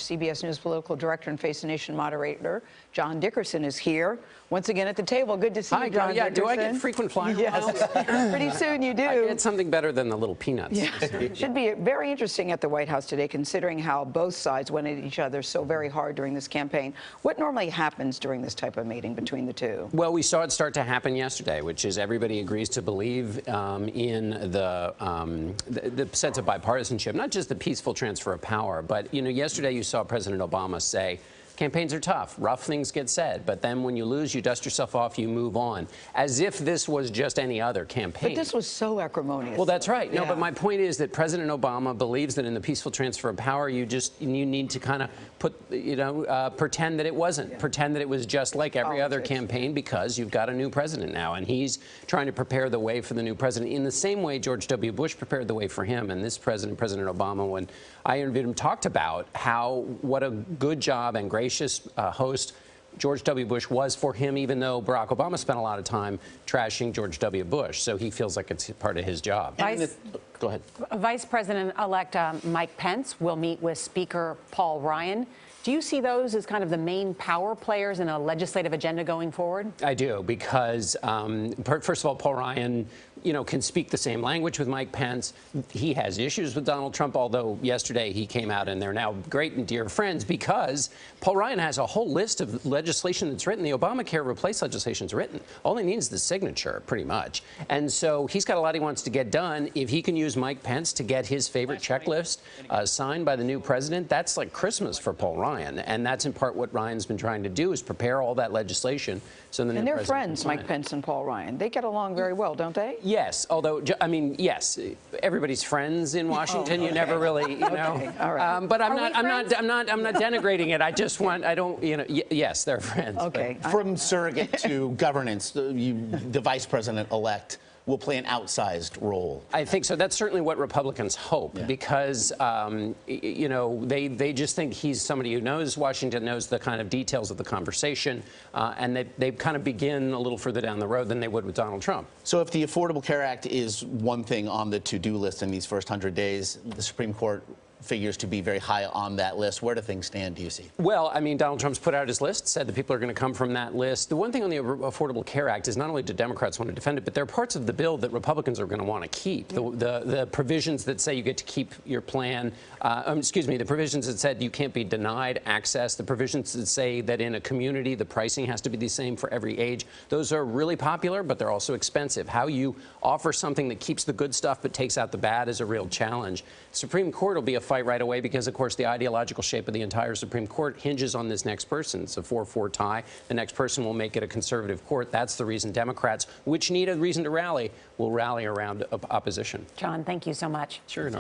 CBS News political director and Face the Nation moderator, John Dickerson, is here once again at the table. Good to see you, John Dickerson. Do I get frequent flyer miles? Yes. Pretty soon you do. I get something better than the little peanuts. Yeah. Should be very interesting at the White House today, considering how both sides went at each other so very hard during this campaign. What normally happens during this type of meeting between the two? Well, we saw it start to happen yesterday, which is everybody agrees to believe in the sense of bipartisanship, not just the peaceful transfer of power, but, you know, yesterday you saw President Obama say, campaigns are tough, rough things get said, but then when you lose, you dust yourself off, you move on, as if this was just any other campaign. But this was so acrimonious. Well, that's right. No, yeah. but my point is that President Obama believes that in the peaceful transfer of power, you need to kind of pretend that it wasn't, pretend that it was just like every other campaign, because you've got a new president now, and he's trying to prepare the way for the new president in the same way George W. Bush prepared the way for him. And this president, President Obama, when I interviewed him, talked about what a good job and gracious host George W. Bush was for him, even though Barack Obama spent a lot of time trashing George W. Bush. So he feels like it's part of his job. Go ahead. Vice President-elect Mike Pence will meet with Speaker Paul Ryan. Do you see those as kind of the main power players in a legislative agenda going forward? I do, because first of all, Paul Ryan, can speak the same language with Mike Pence. He has issues with Donald Trump, although yesterday he came out and they're now great and dear friends, because Paul Ryan has a whole list of legislation that's written. The Obamacare replace legislation is written. All he needs is the signature, pretty much. And so he's got a lot he wants to get done. If he can use Mike Pence to get his favorite checklist signed by the new president, that's like Christmas for Paul Ryan. And that's in part what Ryan's been trying to do, is prepare all that legislation. So the new and they're friends, Mike Pence and Paul Ryan. They get along very well, don't they? Yes, although, I mean, yes, everybody's friends in Washington. You never really, you know. Okay. All right. But I'm not denigrating it. I just want, yes, they're friends. Okay. From surrogate to governance, the vice president-elect will play an outsized role. I think so. That's certainly what Republicans hope, because, they just think he's somebody who knows Washington, knows the kind of details of the conversation, and they kind of begin a little further down the road than they would with Donald Trump. So if the Affordable Care Act is one thing on the to-do list in these first 100 days, the Supreme Court figures to be very high on that list. Where do things stand, do you see? Well, I mean, Donald Trump's put out his list, said that people are going to come from that list. The one thing on the Affordable Care Act is not only do Democrats want to defend it, but there are parts of the bill that Republicans are going to want to keep. The provisions that say you get to keep your plan, the provisions that said you can't be denied access, the provisions that say that in a community the pricing has to be the same for every age, those are really popular, but they're also expensive. How you offer something that keeps the good stuff but takes out the bad is a real challenge. The Supreme Court will be a fight right away, because, of course, the ideological shape of the entire Supreme Court hinges on this next person. It's a 4-4 tie. The next person will make it a conservative court. That's the reason Democrats, which need a reason to rally, will rally around opposition. John, thank you so much. Sure.